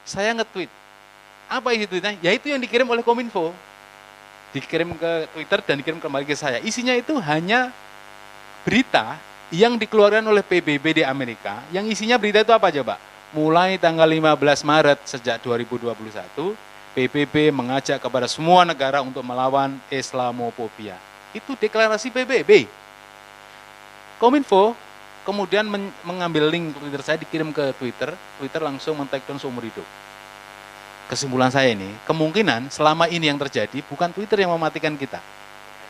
Saya nge-tweet. Apa isi tweetnya? Ya itu yang dikirim oleh Kominfo. Dikirim ke Twitter dan dikirim kembali ke saya. Isinya itu hanya berita yang dikeluarkan oleh PBB di Amerika, yang isinya berita itu apa coba? Mulai tanggal 15 Maret sejak 2021, PBB mengajak kepada semua negara untuk melawan Islamofobia. Itu deklarasi PBB. Kominfo kemudian mengambil link Twitter saya, dikirim ke Twitter, Twitter langsung men-take down seumur hidup. Kesimpulan saya ini, kemungkinan selama ini yang terjadi bukan Twitter yang mematikan kita.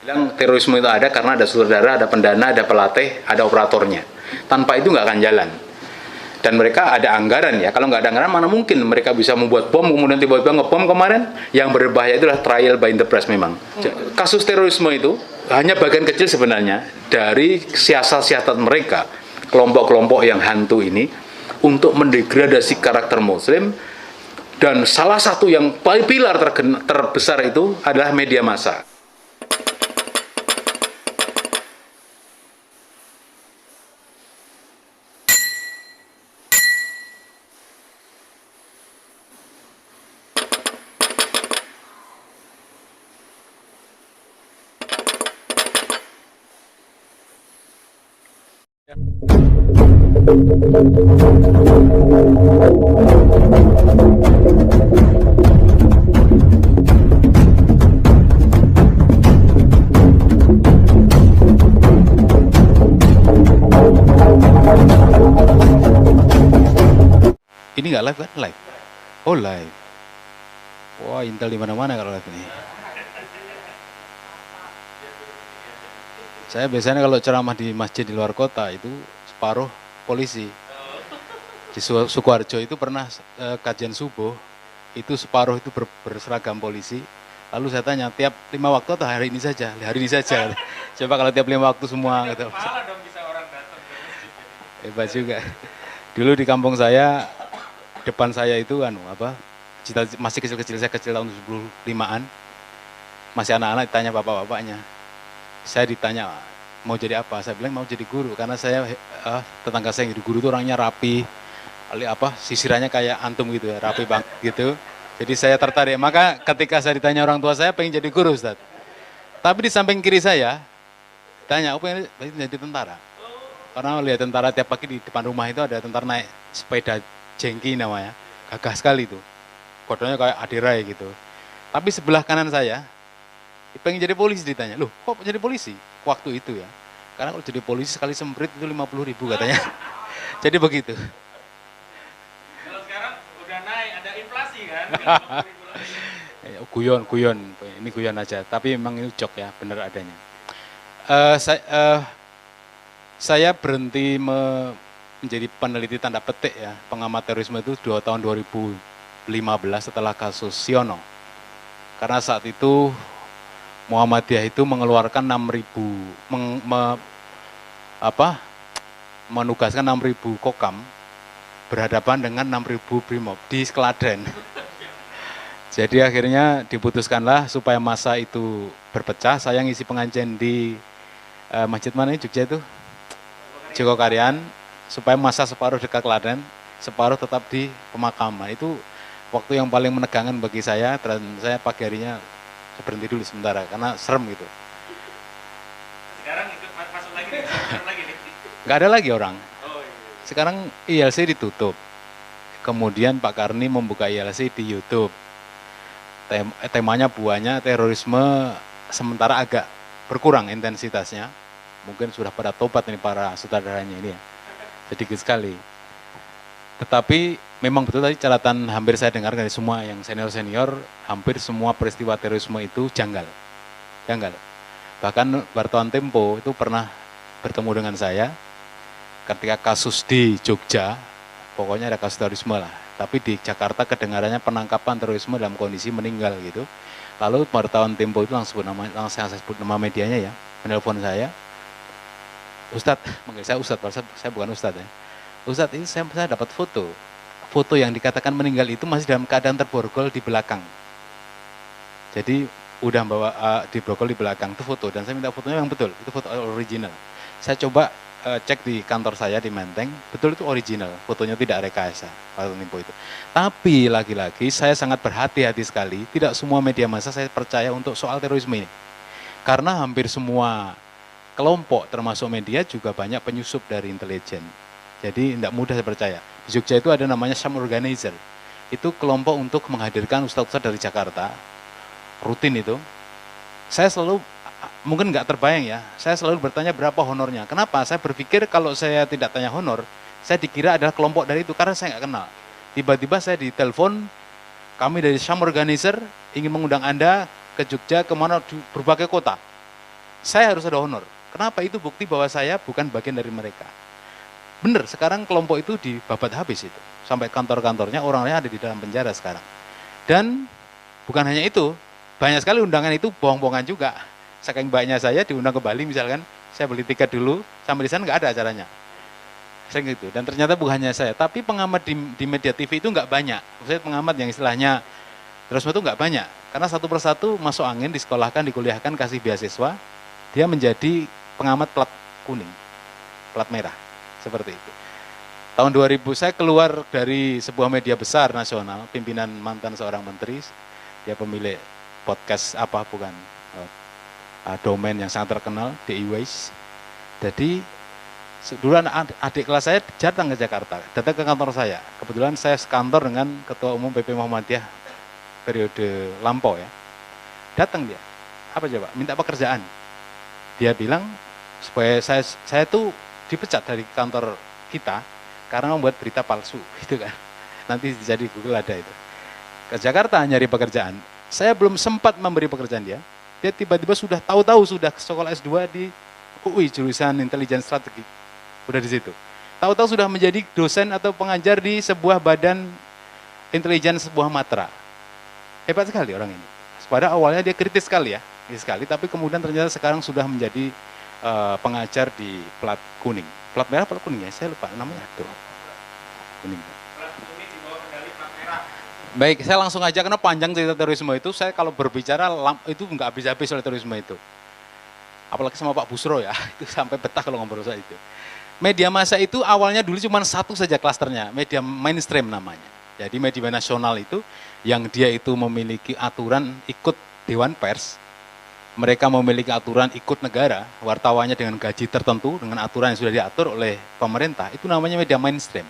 Bilang terorisme itu ada karena ada sutradara, ada pendana, ada pelatih, ada operatornya. Tanpa itu nggak akan jalan. Dan mereka ada anggaran ya. Kalau nggak ada anggaran, mana mungkin mereka bisa membuat bom, kemudian tiba-tiba ngebom kemarin. Yang berbahaya itulah trial by enterprise memang. Kasus terorisme itu hanya bagian kecil sebenarnya dari siasat-siasat mereka, kelompok-kelompok yang hantu ini, untuk mendegradasi karakter Muslim. Dan salah satu yang pilar terbesar itu adalah media massa. Ini nggak live kan? Live. Oh live. Wah, Intel di mana-mana kalau live ini. Saya biasanya kalau ceramah di masjid di luar kota itu separuh polisi. Di Sukoharjo itu pernah kajian subuh, itu separuh itu berseragam polisi. Lalu saya tanya, tiap 5 waktu atau hari ini saja? Hari ini saja. Coba kalau tiap 5 waktu semua. Gitu. Malah dong bisa orang datang ke masjid. Hebat juga. Dulu di kampung saya, depan saya itu masih kecil-kecil, saya kecil tahun 75-an. Masih anak-anak ditanya bapak-bapaknya. Saya ditanya mau jadi apa, saya bilang mau jadi guru karena saya tetangga saya yang jadi guru itu orangnya rapi, sisirannya kayak antum gitu ya, rapi banget gitu. Jadi saya tertarik. Maka ketika saya ditanya orang tua saya pengen jadi guru, Ustaz. Tapi di samping kiri saya tanya, "Oh, pengen jadi tentara?" Karena lihat tentara tiap pagi di depan rumah itu ada tentara naik sepeda jengki namanya, gagah sekali itu. Kodenya kayak adirai gitu. Tapi sebelah kanan saya pengen jadi polisi, ditanya, "Loh kok jadi polisi?" Waktu itu ya, karena kalau jadi polisi sekali semprit itu 50.000 katanya. Jadi begitu. Kalau sekarang udah naik, ada inflasi kan? Guyon, ini guyon aja. Tapi memang ini jok ya, benar adanya. Saya berhenti menjadi peneliti tanda petik ya, pengamat terorisme itu tahun 2015 setelah kasus Siono. Karena saat itu Muhammadiyah itu mengeluarkan 6.000 menugaskan 6.000 kokam berhadapan dengan 6.000 brimob di Klaten. Jadi akhirnya diputuskanlah supaya massa itu berpecah. Saya ngisi pengajian di masjid mana ini Jogja itu? Jogokarian, supaya massa separuh dekat Klaten, separuh tetap di pemakaman. Itu waktu yang paling menegangkan bagi saya, dan saya pagi harinya berhenti dulu sementara karena serem gitu. Sekarang ikut masuk lagi nih, lagi nih. Nggak ada lagi orang. Oh, iya. Sekarang ILC ditutup. Kemudian Pak Karni membuka ILC di YouTube. Temanya buahnya terorisme, sementara agak berkurang intensitasnya. Mungkin sudah pada tobat ini para sutradaranya ini ya. Sedikit sekali. Tetapi memang betul tadi catatan hampir saya dengar dari semua yang senior-senior, hampir semua peristiwa terorisme itu janggal. Bahkan wartawan Tempo itu pernah bertemu dengan saya ketika kasus di Jogja, pokoknya ada kasus terorisme lah. Tapi di Jakarta kedengarannya penangkapan terorisme dalam kondisi meninggal gitu. Lalu wartawan Tempo itu langsung saya sebut nama medianya ya, menelpon saya. Ustadz, manggil saya Ustadz, saya bukan Ustadz ya. Ustadz, ini saya dapat foto yang dikatakan meninggal itu masih dalam keadaan terborgol di belakang. Jadi udah bawa di borgol di belakang itu foto, dan saya minta fotonya yang betul, itu foto original. Saya coba cek di kantor saya di Menteng, betul itu original, fotonya tidak rekayasa, Pak Tempo itu. Tapi lagi-lagi saya sangat berhati-hati sekali, tidak semua media massa saya percaya untuk soal terorisme ini. Karena hampir semua kelompok termasuk media juga banyak penyusup dari intelijen. Jadi tidak mudah saya percaya. Di Jogja itu ada namanya Sham Organizer. Itu kelompok untuk menghadirkan ustadz-ustadz dari Jakarta, rutin itu. Saya selalu, mungkin nggak terbayang ya, saya selalu bertanya berapa honornya. Kenapa? Saya berpikir kalau saya tidak tanya honor, saya dikira adalah kelompok dari itu, karena saya nggak kenal. Tiba-tiba saya ditelepon, kami dari Sham Organizer ingin mengundang Anda ke Jogja, kemana, di berbagai kota. Saya harus ada honor. Kenapa? Itu bukti bahwa saya bukan bagian dari mereka. Benar, sekarang kelompok itu dibabat habis itu. Sampai kantor-kantornya, orangnya ada di dalam penjara sekarang. Dan bukan hanya itu, banyak sekali undangan itu bohong-bohongan juga. Saking banyak saya diundang ke Bali misalkan, saya beli tiket dulu, sampai di sana nggak ada acaranya. Sering gitu. Dan ternyata bukan hanya saya, tapi pengamat di media TV itu nggak banyak. Maksudnya pengamat yang istilahnya terus itu nggak banyak. Karena satu persatu masuk angin, disekolahkan, dikuliahkan, kasih beasiswa, dia menjadi pengamat plat kuning, plat merah, seperti itu. Tahun 2000 saya keluar dari sebuah media besar nasional, pimpinan mantan seorang menteri, dia pemilik podcast apa bukan, domain yang sangat terkenal, DI Ways. Jadi dulu adik kelas saya datang ke Jakarta, datang ke kantor saya. Kebetulan saya sekantor dengan Ketua Umum PP Muhammadiyah periode lampau ya. Datang dia, apa coba? Minta pekerjaan. Dia bilang supaya saya tuh dipecat dari kantor kita karena membuat berita palsu, gitu kan. Nanti jadi Google ada itu. Ke Jakarta nyari pekerjaan. Saya belum sempat memberi pekerjaan dia. Dia tiba-tiba sudah tahu-tahu sudah sekolah S2 di UI jurusan intelijen strategi. Udah di situ. Tahu-tahu sudah menjadi dosen atau pengajar di sebuah badan intelijen sebuah matra. Hebat sekali orang ini. Pada awalnya dia kritis sekali ya, tapi kemudian ternyata sekarang sudah menjadi pengajar di plat kuning. Plat merah, plat kuning ya, saya lupa namanya. Tuh. Kuning. Plat kuning di bawah kendali plat merah. Baik, saya langsung aja karena panjang cerita terorisme itu, saya kalau berbicara itu nggak habis-habis soal terorisme itu. Apalagi sama Pak Busro ya, itu sampai betah kalau ngobrol soal itu. Media massa itu awalnya dulu cuma satu saja klasternya, media mainstream namanya. Jadi media nasional itu yang dia itu memiliki aturan ikut Dewan Pers, mereka memiliki aturan ikut negara, wartawannya dengan gaji tertentu, dengan aturan yang sudah diatur oleh pemerintah, itu namanya media mainstream.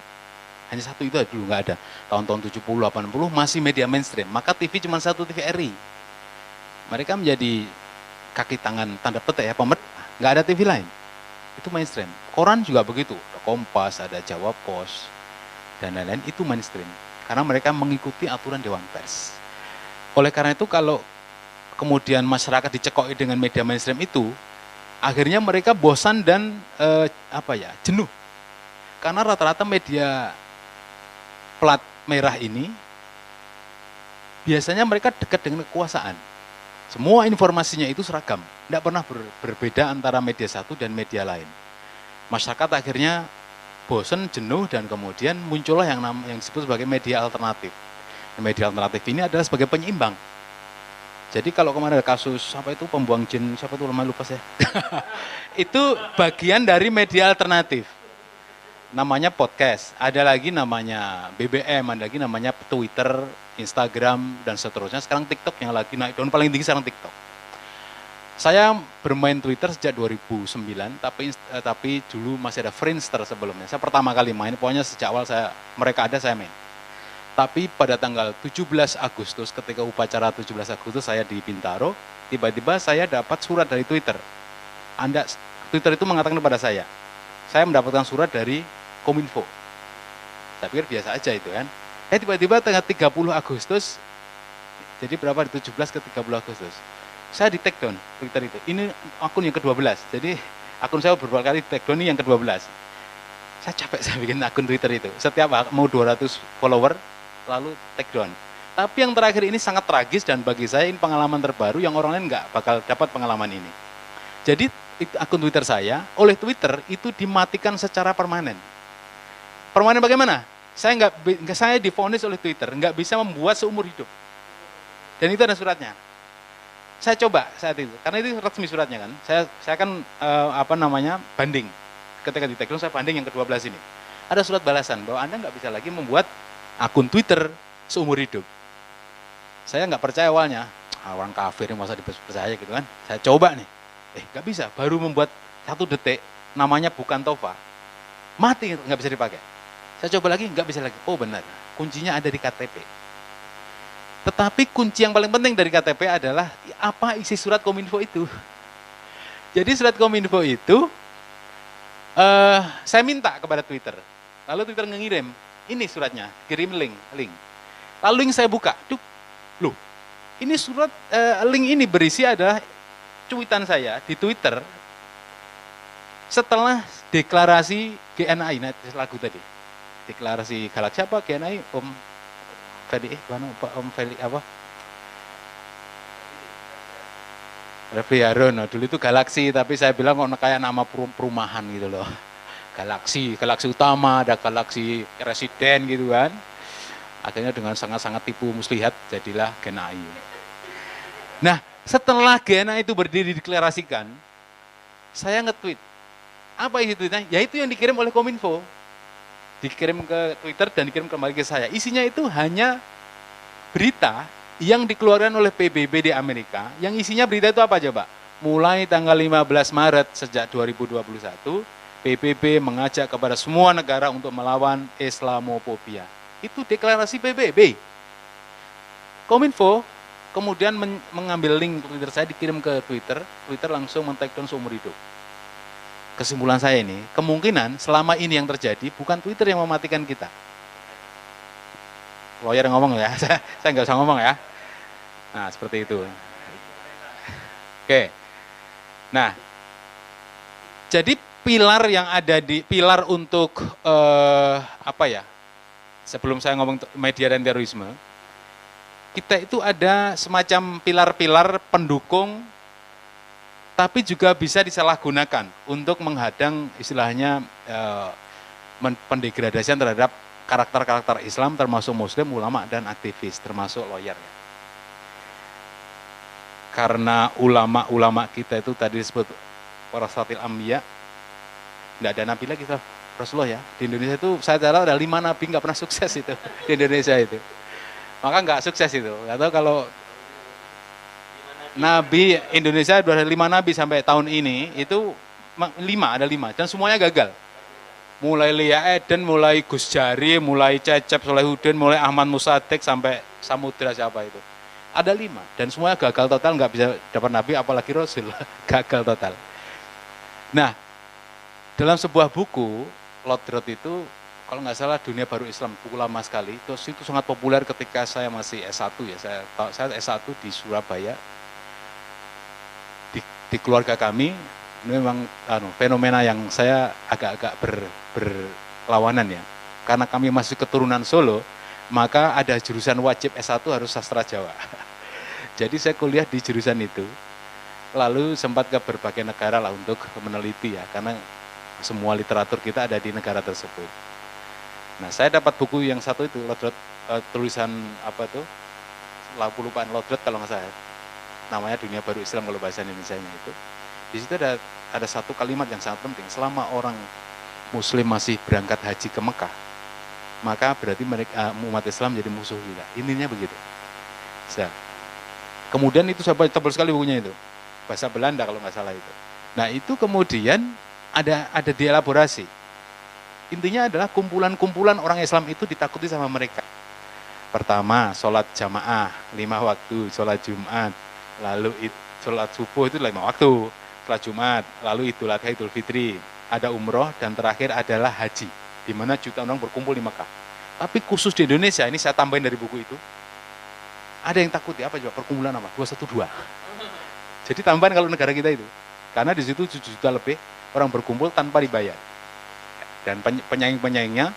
Hanya satu itu dulu, nggak ada. Tahun-tahun 70, 80 masih media mainstream, maka TV cuma satu, TVRI. Mereka menjadi kaki tangan tanda petik ya, pemerintah, nggak ada TV lain. Itu mainstream. Koran juga begitu, ada Kompas, ada Jawa Pos, dan lain-lain, itu mainstream. Karena mereka mengikuti aturan Dewan Pers. Oleh karena itu kalau kemudian masyarakat dicekoki dengan media mainstream itu, akhirnya mereka bosan dan jenuh. Karena rata-rata media plat merah ini biasanya mereka dekat dengan kekuasaan. Semua informasinya itu seragam, tidak pernah berbeda antara media satu dan media lain. Masyarakat akhirnya bosan, jenuh, dan kemudian muncullah yang disebut sebagai media alternatif. Media alternatif ini adalah sebagai penyeimbang. Jadi kalau kemarin ada kasus apa itu pembuang jin, siapa itu lupa saya. Itu bagian dari media alternatif. Namanya podcast, ada lagi namanya BBM, ada lagi namanya Twitter, Instagram, dan seterusnya. Sekarang TikTok yang lagi naik daun paling tinggi sekarang TikTok. Saya bermain Twitter sejak 2009, tapi dulu masih ada Friendster sebelumnya. Saya pertama kali main, pokoknya sejak awal mereka ada saya main. Tapi pada tanggal 17 Agustus, ketika upacara 17 Agustus saya di Bintaro, tiba-tiba saya dapat surat dari Twitter. Twitter itu mengatakan kepada saya mendapatkan surat dari Kominfo. Saya pikir biasa aja itu kan. Tiba-tiba tanggal 30 Agustus, jadi berapa di 17 ke 30 Agustus? Saya di take down Twitter itu. Ini akun yang ke-12. Jadi akun saya beberapa kali take down, ini yang ke-12. Saya capek saya bikin akun Twitter itu. Setiap mau 200 follower lalu take down. Tapi yang terakhir ini sangat tragis dan bagi saya ini pengalaman terbaru yang orang lain nggak bakal dapat pengalaman ini. Jadi akun Twitter saya oleh Twitter itu dimatikan secara permanen. Permanen bagaimana? Saya divonis oleh Twitter nggak bisa membuat seumur hidup. Dan itu ada suratnya. Saya coba saat itu, karena itu resmi suratnya kan. Saya kan banding ketika di take down saya banding yang ke-12 ini. Ada surat balasan bahwa Anda nggak bisa lagi membuat akun Twitter seumur hidup. Saya nggak percaya awalnya, orang kafir yang masa dipercaya gitu kan. Saya coba nih, nggak bisa, baru membuat 1 detik, namanya bukan Tova, mati nggak bisa dipakai. Saya coba lagi, nggak bisa lagi. Oh benar, kuncinya ada di KTP. Tetapi kunci yang paling penting dari KTP adalah apa isi surat Kominfo itu. Jadi surat Kominfo itu saya minta kepada Twitter. Lalu Twitter ngirim, ini suratnya, kirim link. Lalu link saya buka, loh, ini surat, link ini berisi adalah cuitan saya di Twitter setelah deklarasi GNI, nah lagu tadi, deklarasi Galaksi apa GNI, Om Feli, Om Feli apa? Refli Harun, dulu itu Galaksi, tapi saya bilang kok kayak nama perumahan gitu loh. Galaksi utama, ada Galaksi residen gitu kan. Akhirnya dengan sangat-sangat tipu muslihat jadilah GNI. Nah, setelah GNI itu berdiri dideklarasikan, saya nge-tweet. Apa isi tweetnya? Ya itu yang dikirim oleh Kominfo. Dikirim ke Twitter dan dikirim kembali ke saya. Isinya itu hanya berita yang dikeluarkan oleh PBB di Amerika. Yang isinya berita itu apa coba? Mulai tanggal 15 Maret sejak 2021, PBB mengajak kepada semua negara untuk melawan Islamophobia. Itu deklarasi PBB. Kominfo kemudian mengambil link Twitter saya, dikirim ke Twitter, Twitter langsung men-take down seumur hidup. Kesimpulan saya ini, kemungkinan selama ini yang terjadi bukan Twitter yang mematikan kita. Lawyer ngomong ya, saya nggak usah ngomong ya. Nah, seperti itu. Oke. Nah, jadi pilar yang ada di pilar untuk apa ya? Sebelum saya ngomong media dan terorisme, kita itu ada semacam pilar-pilar pendukung, tapi juga bisa disalahgunakan untuk menghadang istilahnya pendegradasian terhadap karakter-karakter Islam, termasuk Muslim, ulama dan aktivis, termasuk lawyer. Karena ulama-ulama kita itu tadi disebut warasatil anbiya, tidak ada nabi lagi Rasulullah ya. Di Indonesia itu saya tahu ada 5 nabi nggak pernah sukses itu di Indonesia itu. Maka nggak sukses itu. Atau kalau nabi Indonesia ada 5 nabi sampai tahun ini itu 5 dan semuanya gagal. Mulai Lia Eden, mulai Gus Jari, mulai Cecep Solehudin, mulai Ahmad Musadik sampai Samudra siapa itu. Ada 5 dan semuanya gagal total, nggak bisa dapat nabi apalagi Rasul. Gagal total. Nah, dalam sebuah buku Lodrot itu, kalau nggak salah Dunia Baru Islam, buku lama sekali, terus itu sangat populer ketika saya masih S1 ya, saya S1 di Surabaya, di keluarga kami, ini memang fenomena yang saya agak-agak berlawanan ya, karena kami masih keturunan Solo, maka ada jurusan wajib S1 harus sastra Jawa, jadi saya kuliah di jurusan itu, lalu sempat ke berbagai negara lah untuk meneliti ya, karena semua literatur kita ada di negara tersebut. Nah, saya dapat buku yang satu itu, Lodrot, tulisan apa tuh, lupaan Lodrot kalau nggak salah, namanya Dunia Baru Islam kalau bahasa Indonesianya itu. Di situ ada satu kalimat yang sangat penting, selama orang Muslim masih berangkat haji ke Mekah, maka berarti mereka umat Islam jadi musuh kita. Intinya begitu. Nah, kemudian itu saya baca, tebal sekali bukunya itu, bahasa Belanda kalau nggak salah itu. Nah, itu kemudian ada dielaborasi. Intinya adalah kumpulan-kumpulan orang Islam itu ditakuti sama mereka. Pertama, sholat jamaah 5 waktu, sholat Jumat, lalu sholat subuh itu 5 waktu, sholat Jumat, lalu Idul Adha, Idul Fitri, ada umroh, dan terakhir adalah haji, di mana jutaan orang berkumpul di Mekah. Tapi khusus di Indonesia, ini saya tambahin dari buku itu, ada yang takuti apa coba, perkumpulan apa? 212. Jadi tambahan kalau negara kita itu, karena di situ 7 juta lebih orang berkumpul tanpa dibayar. Dan penyaing-penyaingnya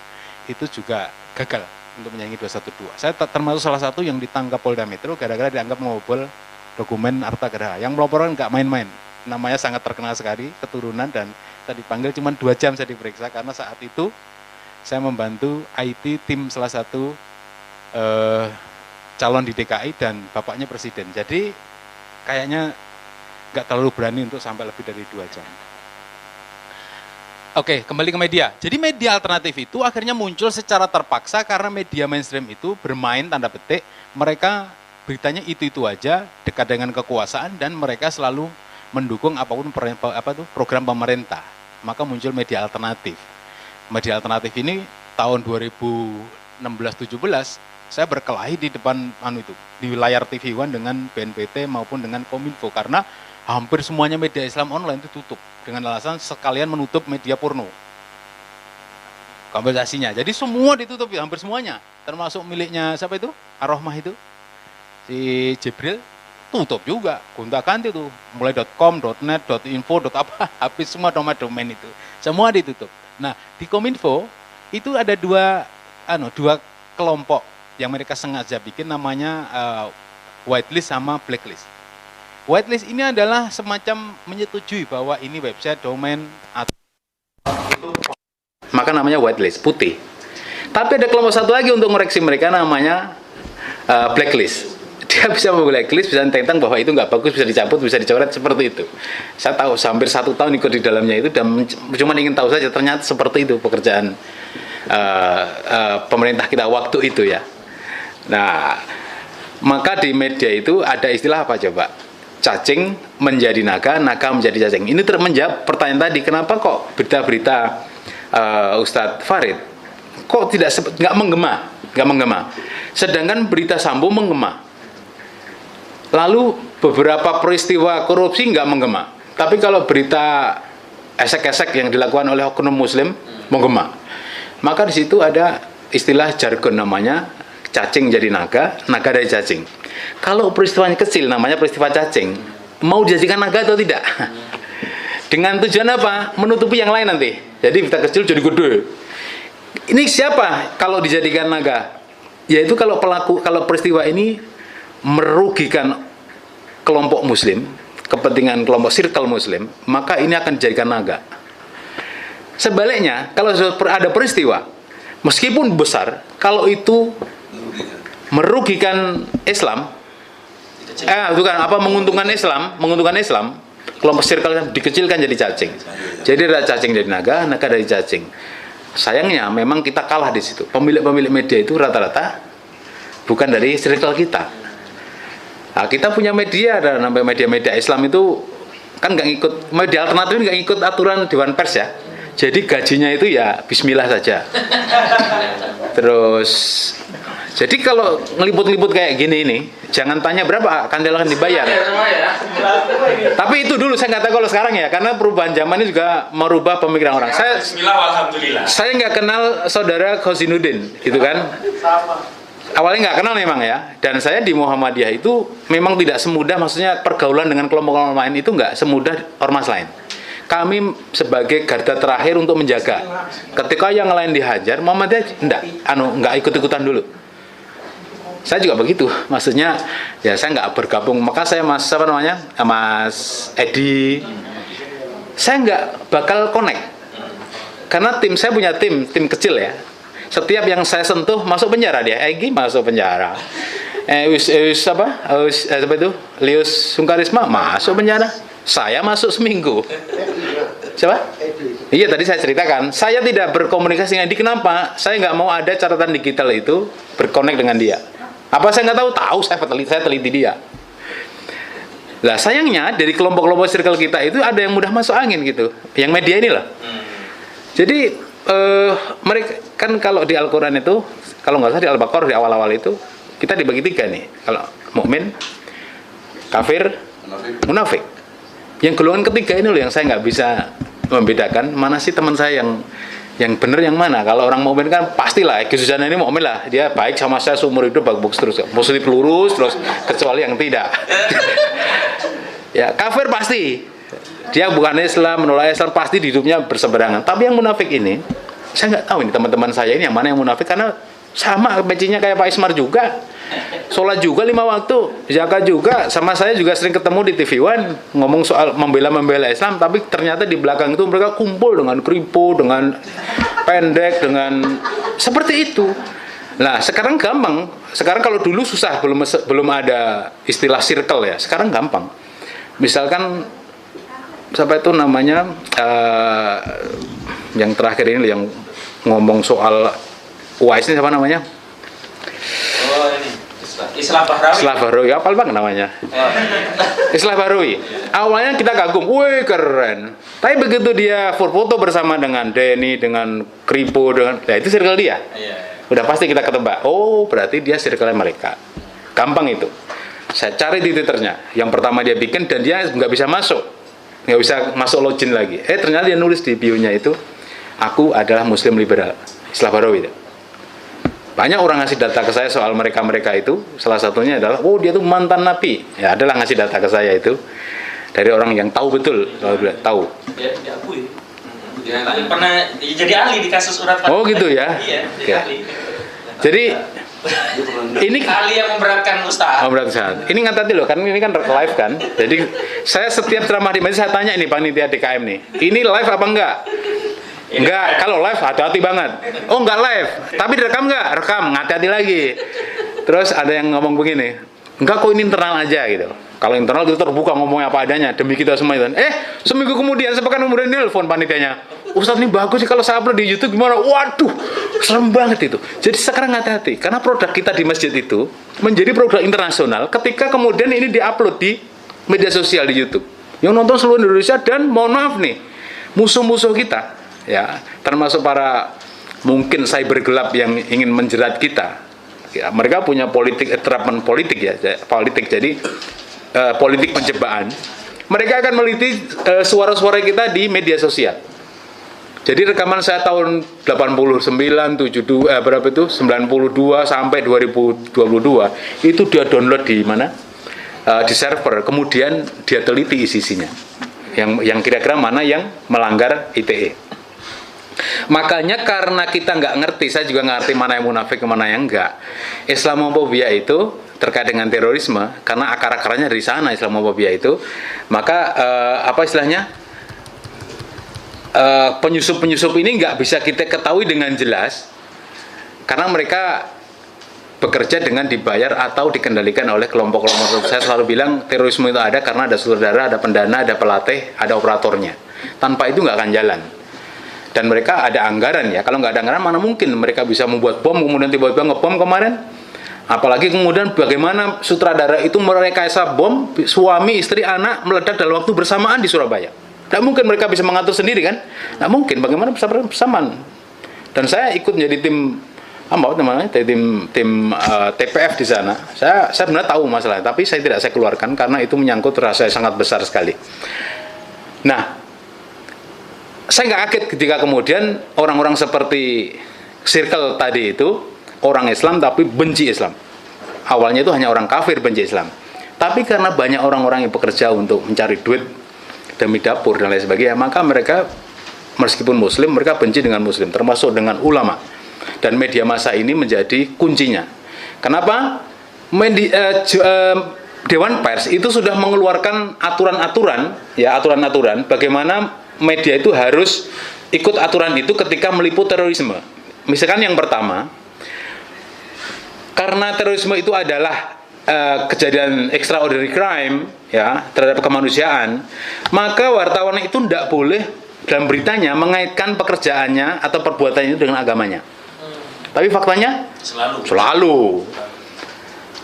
itu juga gagal untuk menyaingi 212. Saya termasuk salah satu yang ditangkap Polda Metro gara-gara dianggap membobol dokumen harta geraha. Yang melaporkan nggak main-main. Namanya sangat terkenal sekali, keturunan, dan saya dipanggil cuma 2 jam saya diperiksa karena saat itu saya membantu IT tim salah satu calon di DKI dan bapaknya presiden. Jadi kayaknya nggak terlalu berani untuk sampai lebih dari 2 jam. Oke, kembali ke media. Jadi media alternatif itu akhirnya muncul secara terpaksa karena media mainstream itu bermain tanda petik, mereka beritanya itu-itu aja, dekat dengan kekuasaan dan mereka selalu mendukung apapun program pemerintah. Maka muncul media alternatif. Media alternatif ini tahun 2016-17 saya berkelahi di depan di layar TV One dengan BNPT maupun dengan Kominfo karena hampir semuanya media Islam online itu tutup dengan alasan sekalian menutup media porno kompensasinya. Jadi semua ditutup, hampir semuanya, termasuk miliknya siapa itu, Ar-Rahmah itu, si Jibril, tutup juga, gonta-ganti tuh, mulai .com, .net, .info, apa, habis semua domain itu, semua ditutup. Nah di Kominfo itu ada dua kelompok yang mereka sengaja bikin namanya whitelist sama blacklist. Whitelist ini adalah semacam menyetujui bahwa ini website, domain, atau itu, maka namanya whitelist, putih. Tapi ada kelompok satu lagi untuk mengoreksi mereka namanya blacklist. Dia bisa blacklist, bisa tentang bahwa itu nggak bagus, bisa dicabut, bisa dicoret, seperti itu. Saya tahu, hampir 1 tahun ikut di dalamnya itu, dan cuma ingin tahu saja, ternyata seperti itu pekerjaan pemerintah kita waktu itu ya. Nah, maka di media itu ada istilah apa coba? Cacing menjadi naga, naga menjadi cacing. Ini menjawab pertanyaan tadi, kenapa kok berita-berita Ustadz Farid kok nggak menggema, sedangkan berita Sambo menggema. Lalu beberapa peristiwa korupsi nggak menggema, tapi kalau berita esek-esek yang dilakukan oleh oknum Muslim menggema. Maka di situ ada istilah jargon namanya cacing jadi naga, naga dari cacing. Kalau peristiwanya kecil namanya peristiwa cacing, mau dijadikan naga atau tidak? Dengan tujuan apa? Menutupi yang lain nanti. Jadi berita kecil jadi gede. Ini siapa kalau dijadikan naga? Yaitu kalau peristiwa ini merugikan kelompok Muslim, kepentingan kelompok circle Muslim, maka ini akan dijadikan naga. Sebaliknya, kalau ada peristiwa, meskipun besar, kalau itu merugikan Islam, menguntungkan Islam, kelompok circle dikecilkan jadi cacing. Jadi ada cacing jadi naga, naga dari cacing. Sayangnya memang kita kalah di situ. Pemilik media itu rata-rata bukan dari circle kita. Nah, kita punya media, ada namanya media Islam itu kan nggak ikut, media alternatif nggak ikut aturan Dewan Pers ya. Jadi gajinya itu ya Bismillah saja. Terus jadi kalau ngeliput-ngeliput kayak gini ini, jangan tanya berapa, akan dibayar. Tapi itu dulu, saya nggak tahu kalau sekarang ya, karena perubahan zaman ini juga merubah pemikiran orang. Saya nggak kenal saudara Khosinuddin, gitu kan? Awalnya nggak kenal memang ya, dan saya di Muhammadiyah itu memang tidak semudah, maksudnya pergaulan dengan kelompok-kelompok lain itu nggak semudah ormas lain. Kami sebagai garda terakhir untuk menjaga. Ketika yang lain dihajar, Muhammadiyah nggak ikut-ikutan dulu. Saya juga begitu, maksudnya ya saya nggak bergabung, maka saya Mas Edi, saya nggak bakal connect, karena tim saya punya tim kecil ya. Setiap yang saya sentuh masuk penjara dia, Egi masuk penjara, Lius Sungkarisma masuk penjara, saya masuk seminggu. Siapa? Iya tadi saya ceritakan, saya tidak berkomunikasi dengan dia. Kenapa? Saya nggak mau ada catatan digital itu berkonek dengan dia. Apa saya nggak tahu, saya teliti dia. Lah sayangnya dari kelompok-kelompok circle kita itu ada yang mudah masuk angin gitu, yang media inilah. Jadi mereka kan kalau di Al-Quran itu, kalau nggak salah di Al-Baqarah di awal-awal itu kita dibagi 3 nih, kalau mukmin, kafir, munafik. Yang golongan ketiga ini loh yang saya nggak bisa membedakan mana sih teman saya yang benar yang mana. Kalau orang mukmin kan pastilah Egy Suzana ini mukmin lah, dia baik sama saya seumur hidup, bagus terus, positif lurus terus, kecuali yang tidak. Ya kafir pasti dia bukan Islam, menolak Islam, pasti di hidupnya berseberangan. Tapi yang munafik ini saya nggak tahu ini teman-teman saya ini yang mana yang munafik, karena sama pecinya kayak Pak Ismar juga, sholat juga 5 waktu, zakat juga, sama saya juga sering ketemu di TV One ngomong soal membela Islam, tapi ternyata di belakang itu mereka kumpul dengan kripo, dengan pendek, dengan seperti itu. Nah sekarang gampang, sekarang kalau dulu susah, belum ada istilah circle ya, sekarang gampang. Misalkan siapa itu namanya yang terakhir ini yang ngomong soal UAS ini siapa namanya? Oh ini Islah Bahrawi. Islah Bahrawi, apal banget namanya. Islah Bahrawi. Awalnya kita kagum, wih keren. Tapi begitu dia foto bersama dengan Denny, dengan Kripo, ya itu circle dia. Iya. Udah pasti kita ketebak. Oh, berarti dia circle mereka. Gampang itu. Saya cari di Twitternya. Yang pertama dia bikin dan dia nggak bisa masuk. Nggak bisa masuk login lagi. Ternyata dia nulis di bio-nya itu, aku adalah Muslim liberal. Islah Bahrawi itu. Banyak orang ngasih data ke saya soal mereka-mereka itu. Salah satunya adalah, oh dia tuh mantan napi. Ya adalah ngasih data ke saya itu. Dari orang yang tahu betul. Tahu. Dia diakui. Dia pernah jadi ahli di kasus urat Oh gitu ya? Iya, jadi Ya. ahli. Jadi, ini Ahli yang memberatkan Ustaz. oh, berarti saat. Ini ngatati loh, kan ini kan live kan. Jadi saya setiap ceramah di masjid saya tanya ini panitia DKM nih. Ini live apa enggak? Enggak, kalau live hati-hati banget. Oh enggak live, tapi direkam enggak? Rekam, hati-hati lagi. Terus ada yang ngomong begini, enggak kok ini internal aja gitu. Kalau internal kita terbuka ngomongnya apa adanya demi kita semua itu. Seminggu kemudian, sepekan kemudian nelfon panitianya. Ustadz ini bagus sih kalau saya upload di YouTube gimana? Waduh, serem banget itu. Jadi sekarang hati-hati karena produk kita di masjid itu menjadi produk internasional ketika kemudian ini diupload di media sosial di YouTube. Yang nonton seluruh Indonesia dan mohon maaf nih, musuh-musuh kita ya, termasuk para mungkin cyber gelap yang ingin menjerat kita. Ya, mereka punya terapan politik ya, politik. Jadi politik penjebakan. Mereka akan meliti suara-suara kita di media sosial. Jadi rekaman saya tahun 89, 72, berapa itu? 92 sampai 2022 itu dia download di mana? Di server. Kemudian dia teliti isi-isinya. Yang kira-kira mana yang melanggar ITE. Makanya karena kita nggak ngerti, saya juga nggak ngerti mana yang munafik, mana yang enggak. Islamofobia itu terkait dengan terorisme, karena akar-akarnya dari sana Islamofobia itu, maka apa istilahnya? Penyusup-penyusup ini nggak bisa kita ketahui dengan jelas karena mereka bekerja dengan dibayar atau dikendalikan oleh kelompok-kelompok. Saya selalu bilang terorisme itu ada karena ada sutradara, ada pendana, ada pelatih, ada operatornya. Tanpa itu nggak akan jalan. Dan mereka ada anggaran ya. Kalau nggak ada anggaran mana mungkin mereka bisa membuat bom kemudian tiba-tiba ngebom kemarin. Apalagi kemudian bagaimana sutradara itu merekayasa bom suami, istri, anak meledak dalam waktu bersamaan di Surabaya. Tidak mungkin mereka bisa mengatur sendiri kan? Tidak mungkin. Bagaimana bersamaan? Dan saya ikut menjadi tim TPF di sana. Saya sebenarnya tahu masalahnya, tapi saya keluarkan karena itu menyangkut rasa sangat besar sekali. Nah, saya nggak kaget ketika kemudian orang-orang seperti circle tadi itu orang Islam tapi benci Islam. Awalnya itu hanya orang kafir benci Islam. Tapi karena banyak orang-orang yang bekerja untuk mencari duit demi dapur dan lain sebagainya, maka mereka meskipun Muslim, mereka benci dengan Muslim, termasuk dengan ulama. Dan media massa ini menjadi kuncinya. Kenapa? Dewan Pers itu sudah mengeluarkan aturan-aturan bagaimana media itu harus ikut aturan itu ketika meliput terorisme. Misalkan yang pertama, karena terorisme itu adalah kejadian extraordinary crime ya terhadap kemanusiaan, maka wartawan itu tidak boleh dalam beritanya mengaitkan pekerjaannya atau perbuatannya itu dengan agamanya. Tapi faktanya selalu.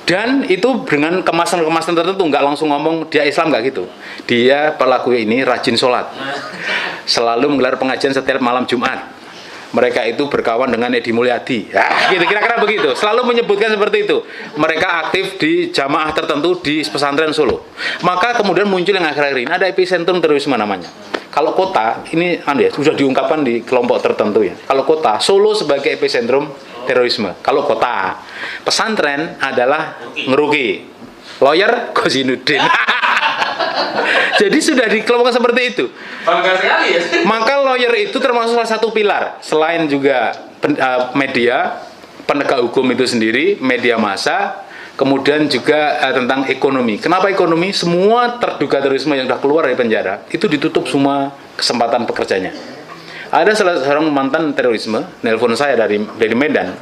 Dan itu dengan kemasan-kemasan tertentu, nggak langsung ngomong dia Islam, nggak gitu. Dia pelaku ini rajin sholat, selalu menggelar pengajian setiap malam Jumat. Mereka itu berkawan dengan Edi Mulyadi, ya, gitu kira-kira begitu. Selalu menyebutkan seperti itu. Mereka aktif di jamaah tertentu di pesantren Solo. Maka kemudian muncul yang akhir-akhir ini ada epicentrum terorisme namanya. Kalau kota ini sudah diungkapkan di kelompok tertentu ya. Kalau kota Solo sebagai epicentrum terorisme. Kalau kota pesantren adalah Ngeruki, lawyer Kozinuddin. Jadi sudah dikelompokkan seperti itu. Bangga sekali ya. Maka lawyer itu termasuk salah satu pilar. Selain juga media, penegak hukum itu sendiri, media massa, kemudian juga tentang ekonomi. Kenapa ekonomi? Semua terduga terorisme yang sudah keluar dari penjara, itu ditutup semua kesempatan pekerjanya. Ada salah seorang mantan terorisme, nelpon saya dari Medan.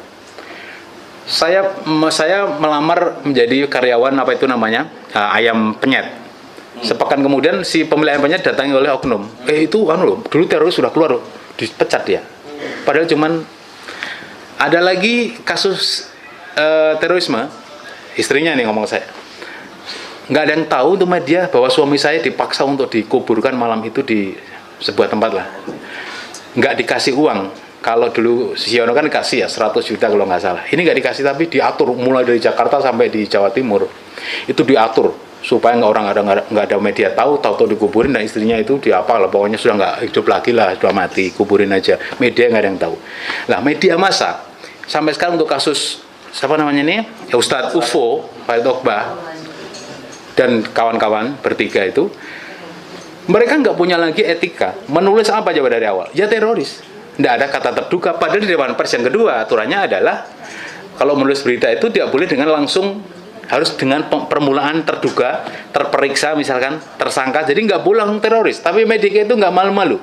Saya melamar menjadi karyawan ayam penyet. Sepekan kemudian si pemilik ayam penyet datangi oleh oknum. Itu dulu teroris sudah keluar loh. dipecat dia. Padahal cuman ada lagi kasus terorisme, istrinya nih ngomong saya. Nggak ada yang tahu tuh media bahwa suami saya dipaksa untuk dikuburkan malam itu di sebuah tempat lah. Nggak dikasih uang. Kalau dulu Siono kan dikasih ya 100 juta kalau nggak salah. Ini nggak dikasih tapi diatur mulai dari Jakarta sampai di Jawa Timur. Itu diatur supaya nggak ada media tahu dikuburin, dan istrinya itu diapa lah, pokoknya sudah nggak hidup lagi lah, sudah mati, kuburin aja. Media nggak ada yang tahu. Nah, media massa sampai sekarang untuk kasus siapa namanya nih? Ya, Ustadz UFO, Farid Ogbah dan kawan-kawan bertiga itu, mereka nggak punya lagi etika. Menulis apa coba dari awal? Ya teroris. Nggak ada kata terduga. Padahal di Dewan Pers yang kedua aturannya adalah kalau menulis berita itu tidak boleh dengan langsung, harus dengan permulaan terduga, terperiksa misalkan, tersangka. Jadi nggak boleh teroris. Tapi media itu nggak malu-malu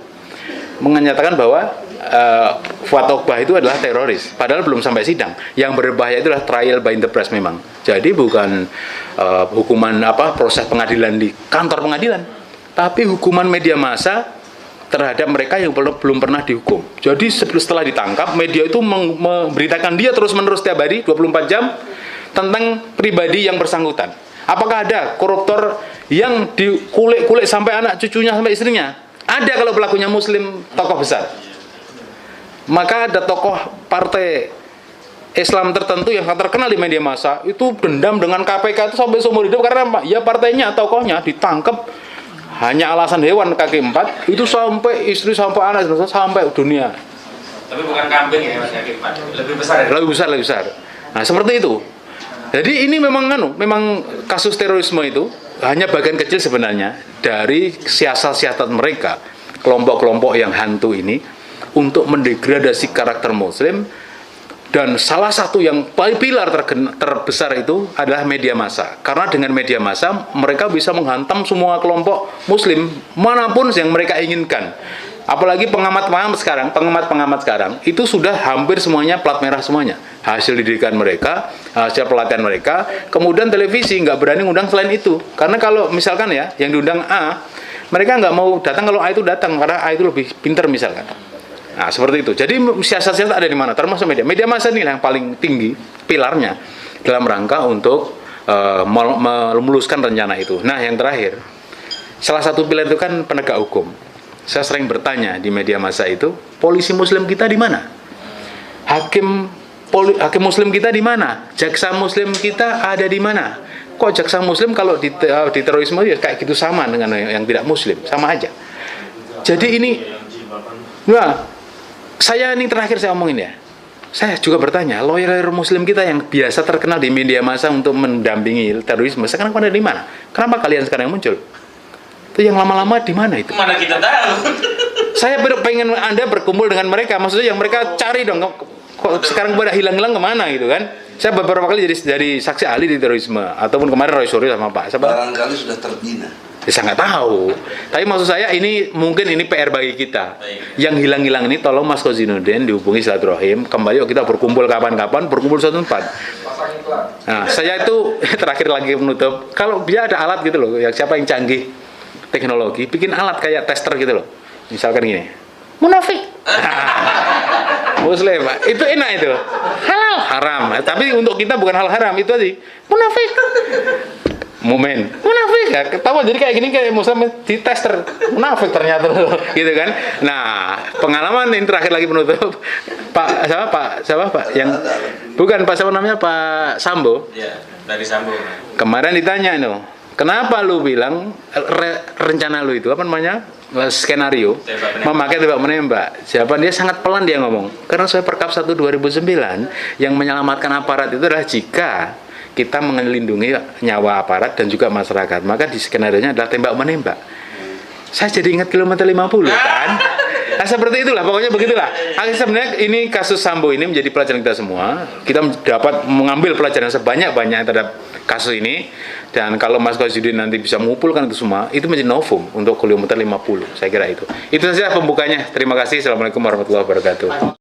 menyatakan bahwa Fuad Ogbah itu adalah teroris. Padahal belum sampai sidang. Yang berbahaya itu adalah trial by the press memang. Jadi bukan hukuman proses pengadilan di kantor pengadilan, tapi hukuman media massa terhadap mereka yang belum pernah dihukum. Jadi setelah ditangkap, media itu memberitakan dia terus-menerus setiap hari 24 jam tentang pribadi yang bersangkutan. Apakah ada koruptor yang dikulik-kulik sampai anak cucunya sampai istrinya? Ada kalau pelakunya muslim, tokoh besar. Maka ada tokoh partai Islam tertentu yang terkenal di media massa itu dendam dengan KPK itu sampai seumur hidup karena ya partainya, tokohnya ditangkap hanya alasan hewan kaki 4 itu sampai istri, sampai anak, sampai dunia. Tapi bukan kambing ya Mas, kaki 4. Lebih besar ya? Lebih besar. Nah, seperti itu. Jadi ini memang kasus terorisme itu hanya bagian kecil sebenarnya dari siasat-siasat mereka, kelompok-kelompok yang hantu ini untuk mendegradasi karakter muslim. Dan salah satu yang pilar terbesar itu adalah media massa. Karena dengan media massa mereka bisa menghantam semua kelompok muslim manapun yang mereka inginkan. Apalagi pengamat-pengamat sekarang itu sudah hampir semuanya plat merah semuanya. Hasil didikan mereka, hasil pelatihan mereka. Kemudian televisi nggak berani ngundang selain itu. Karena kalau misalkan ya yang diundang A, mereka nggak mau datang kalau A itu datang karena A itu lebih pintar misalkan. Nah, seperti itu. Jadi siasat-siasat ada di mana? Termasuk media. Media massa ini yang paling tinggi pilarnya dalam rangka untuk meluluskan rencana itu. Nah, yang terakhir, salah satu pilar itu kan penegak hukum. Saya sering bertanya di media massa itu, polisi muslim kita di mana? Hakim muslim kita di mana? Jaksa muslim kita ada di mana? Kok jaksa muslim kalau di terorisme ya kayak gitu sama dengan yang tidak muslim, sama aja. Jadi ini, nah, saya ini terakhir saya omongin ya. Saya juga bertanya, lawyer muslim kita yang biasa terkenal di media massa untuk mendampingi terorisme, sekarang pada di mana? Kenapa kalian sekarang muncul? Itu yang lama-lama di mana itu? Mana kita tahu? Saya pengen Anda berkumpul dengan mereka, maksudnya yang mereka cari dong. Kok sekarang pada hilang-hilang kemana gitu kan? Saya beberapa kali jadi saksi ahli di terorisme, ataupun kemarin Roy Suryo sama Pak. Barangkali sudah terbina. Ya, saya nggak tahu. Tapi maksud saya mungkin ini PR bagi kita. Yang hilang-hilang ini tolong Mas Kozinudin dihubungi silaturahim. Kembali yuk kita berkumpul kapan-kapan, berkumpul suatu tempat. Nah, saya itu terakhir lagi menutup. Kalau dia ada alat gitu loh, siapa yang canggih teknologi, bikin alat kayak tester gitu loh. Misalkan gini, munafik. Muslim, itu enak itu. Halal, haram. Tapi untuk kita bukan hal haram, itu aja. Munafik. Mumen, munafik ya, ketawa jadi kayak gini kayak muslim di tester, munafik ternyata gitu kan. Nah, pengalaman ini terakhir lagi penutup, Pak yang bukan Pak siapa namanya, Pak Sambo. Ya, dari Sambo. Kemarin ditanya kenapa lu bilang rencana lu itu apa namanya skenario memakai tembak menembak? Jawaban dia sangat pelan, dia ngomong karena saya Perkap 1 2009 yang menyelamatkan aparat itu adalah jika kita melindungi nyawa aparat dan juga masyarakat, maka di skenario-nya adalah tembak menembak. Saya jadi ingat kilometer 50 kan. Nah, seperti itulah, pokoknya begitulah. Sebenarnya ini kasus Sambo ini menjadi pelajaran kita semua. Kita dapat mengambil pelajaran sebanyak-banyak terhadap kasus ini. Dan kalau Mas Koizudin nanti bisa mengumpulkan itu semua, itu menjadi novum untuk kilometer 50. Saya kira itu. Itu saja pembukanya. Terima kasih. Assalamualaikum warahmatullahi wabarakatuh.